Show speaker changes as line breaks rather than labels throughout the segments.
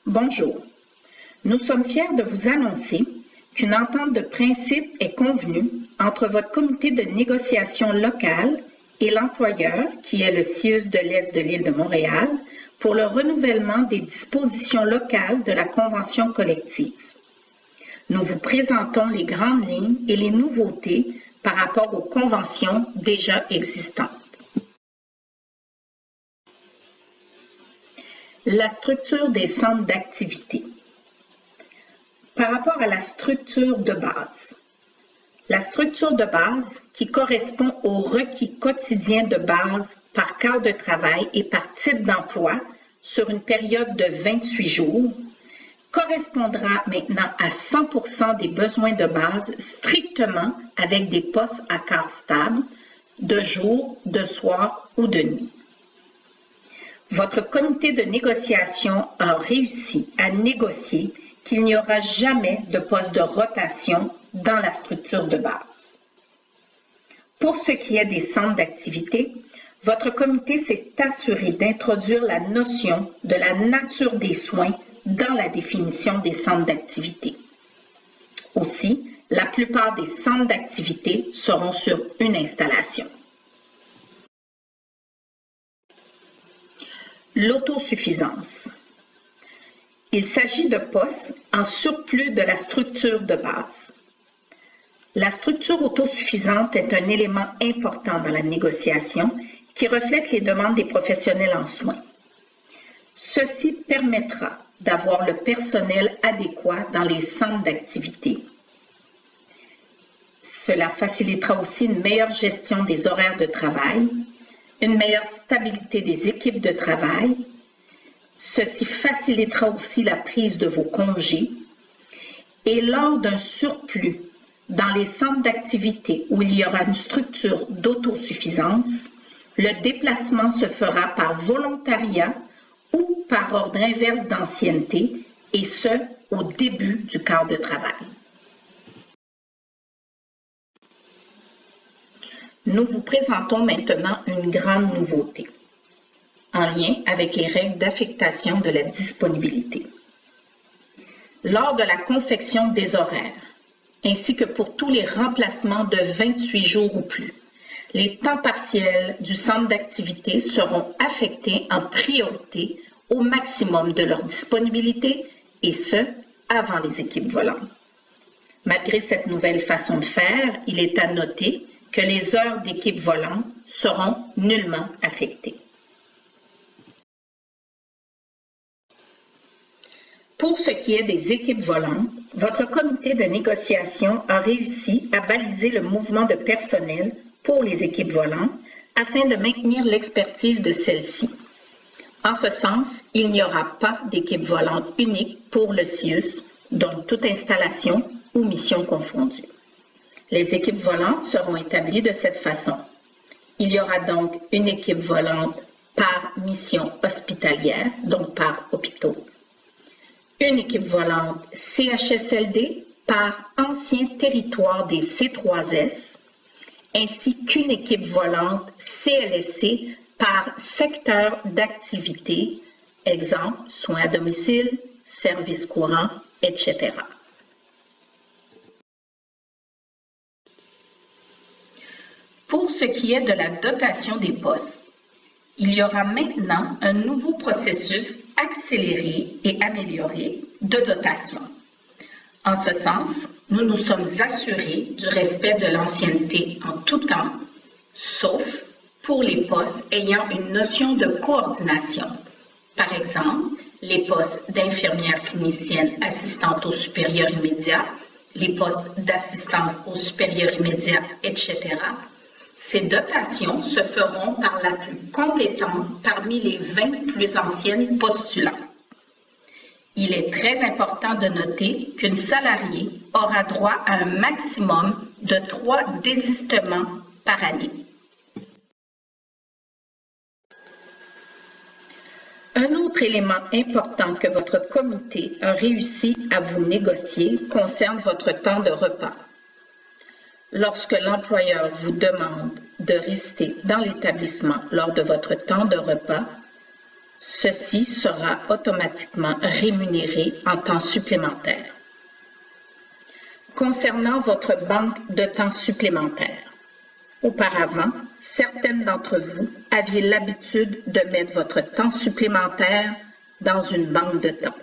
Bonjour. Nous sommes fiers de vous annoncer qu'une entente de principe est convenue entre votre comité de négociation locale et l'employeur, qui est le CIUS de l'Est de l'île de Montréal, pour le renouvellement des dispositions locales de la convention collective. Nous vous présentons les grandes lignes et les nouveautés par rapport aux conventions déjà existantes. La structure des centres d'activité. Par rapport à la structure de base. La structure de base, qui correspond aux requis quotidiens de base par quart de travail et par type d'emploi sur une période de 28 jours, correspondra maintenant à 100% des besoins de base strictement avec des postes à quart stable, de jour, de soir ou de nuit. Votre comité de négociation a réussi à négocier qu'il n'y aura jamais de poste de rotation dans la structure de base. Pour ce qui est des centres d'activité, votre comité s'est assuré d'introduire la notion de la nature des soins dans la définition des centres d'activité. Aussi, la plupart des centres d'activité seront sur une installation. L'autosuffisance. Il s'agit de postes en surplus de la structure de base. La structure autosuffisante est un élément important dans la négociation qui reflète les demandes des professionnels en soins. Ceci permettra d'avoir le personnel adéquat dans les centres d'activité. Cela facilitera aussi une meilleure gestion des horaires de travail, une meilleure stabilité des équipes de travail. Ceci facilitera aussi la prise de vos congés. Et lors d'un surplus dans les centres d'activité où il y aura une structure d'autosuffisance, le déplacement se fera par volontariat ou par ordre inverse d'ancienneté, et ce, au début du quart de travail. Nous vous présentons maintenant une grande nouveauté en lien avec les règles d'affectation de la disponibilité. Lors de la confection des horaires, ainsi que pour tous les remplacements de 28 jours ou plus, les temps partiels du centre d'activité seront affectés en priorité au maximum de leur disponibilité, et ce, avant les équipes volantes. Malgré cette nouvelle façon de faire, il est à noter que les heures d'équipe volante seront nullement affectées. Pour ce qui est des équipes volantes, votre comité de négociation a réussi à baliser le mouvement de personnel pour les équipes volantes afin de maintenir l'expertise de celles-ci. En ce sens, il n'y aura pas d'équipe volante unique pour le CIUS, donc toute installation ou mission confondue. Les équipes volantes seront établies de cette façon. Il y aura donc une équipe volante par mission hospitalière, donc par hôpitaux. Une équipe volante CHSLD par ancien territoire des C3S, ainsi qu'une équipe volante CLSC par secteur d'activité, exemple, soins à domicile, services courants, etc. Pour ce qui est de la dotation des postes, il y aura maintenant un nouveau processus accéléré et amélioré de dotation. En ce sens, nous nous sommes assurés du respect de l'ancienneté en tout temps, sauf pour les postes ayant une notion de coordination. Par exemple, les postes d'infirmière clinicienne assistante au supérieur immédiat, les postes d'assistante au supérieur immédiat, etc. Ces dotations se feront par la plus compétente parmi les 20 plus anciennes postulantes. Il est très important de noter qu'une salariée aura droit à un maximum de 3 désistements par année. Un autre élément important que votre comité a réussi à vous négocier concerne votre temps de repas. Lorsque l'employeur vous demande de rester dans l'établissement lors de votre temps de repas, Ceci sera automatiquement rémunéré en temps supplémentaire. Concernant votre banque de temps supplémentaire, auparavant, certaines d'entre vous aviez l'habitude de mettre votre temps supplémentaire dans une banque de temps.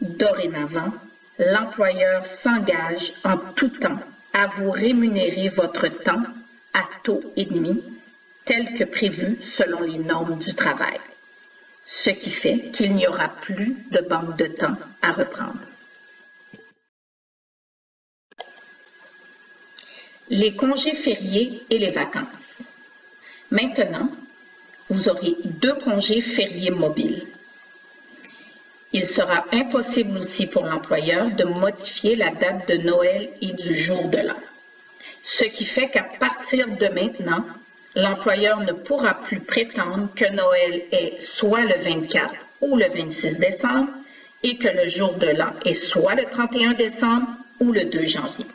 Dorénavant, l'employeur s'engage en tout temps à vous rémunérer votre temps à taux et demi, tel que prévu selon les normes du travail, ce qui fait qu'il n'y aura plus de banque de temps à reprendre. Les congés fériés et les vacances. Maintenant, vous aurez 2 congés fériés mobiles. Il sera impossible aussi pour l'employeur de modifier la date de Noël et du jour de l'an. Ce qui fait qu'à partir de maintenant, l'employeur ne pourra plus prétendre que Noël est soit le 24 ou le 26 décembre et que le jour de l'an est soit le 31 décembre ou le 2 janvier.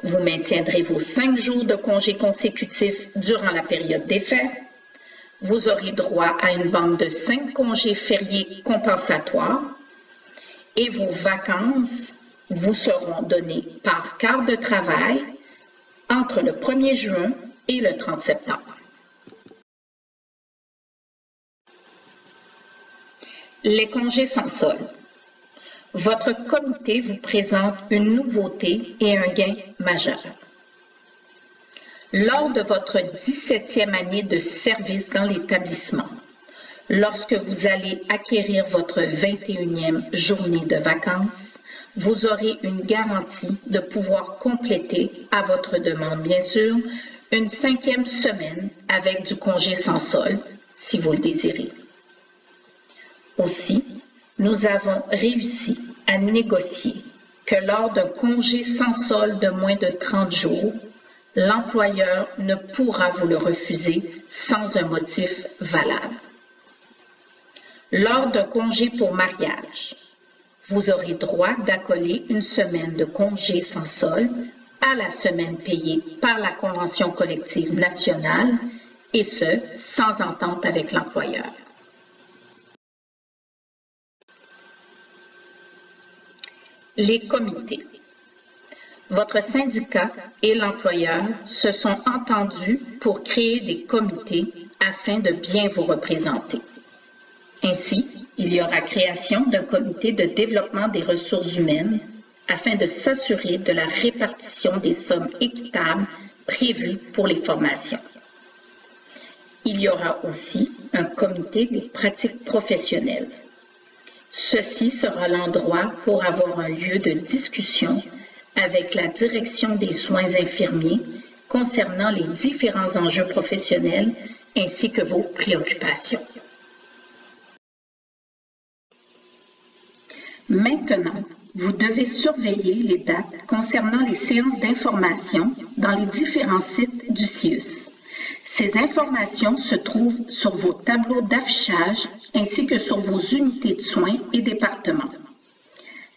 Vous maintiendrez vos 5 jours de congés consécutifs durant la période des fêtes. Vous aurez droit à une banque de 5 congés fériés compensatoires et vos vacances vous seront données par quart de travail entre le 1er juin et le 30 septembre. Les congés sans solde. Votre comité vous présente une nouveauté et un gain majeur. Lors de votre 17e année de service dans l'établissement, lorsque vous allez acquérir votre 21e journée de vacances, vous aurez une garantie de pouvoir compléter, à votre demande bien sûr, une 5e semaine avec du congé sans solde, si vous le désirez. Aussi, nous avons réussi à négocier que lors d'un congé sans solde de moins de 30 jours, l'employeur ne pourra vous le refuser sans un motif valable. Lors d'un congé pour mariage, vous aurez droit d'accoler une semaine de congé sans solde à la semaine payée par la Convention collective nationale, et ce, sans entente avec l'employeur. Les comités. Votre syndicat et l'employeur se sont entendus pour créer des comités afin de bien vous représenter. Ainsi, il y aura création d'un comité de développement des ressources humaines afin de s'assurer de la répartition des sommes équitables prévues pour les formations. Il y aura aussi un comité des pratiques professionnelles. Ceci sera l'endroit pour avoir un lieu de discussion avec la direction des soins infirmiers concernant les différents enjeux professionnels ainsi que vos préoccupations. Maintenant, vous devez surveiller les dates concernant les séances d'information dans les différents sites du CIUS. Ces informations se trouvent sur vos tableaux d'affichage ainsi que sur vos unités de soins et départements.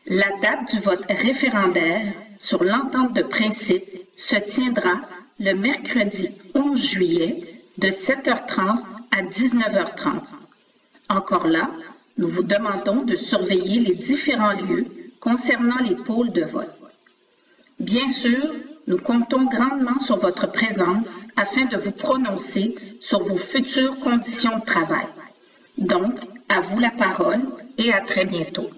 La date du vote référendaire sur l'entente de principe se tiendra le mercredi 11 juillet de 7h30 à 19h30. Encore là, nous vous demandons de surveiller les différents lieux concernant les pôles de vote. Bien sûr, nous comptons grandement sur votre présence afin de vous prononcer sur vos futures conditions de travail. Donc, à vous la parole et à très bientôt.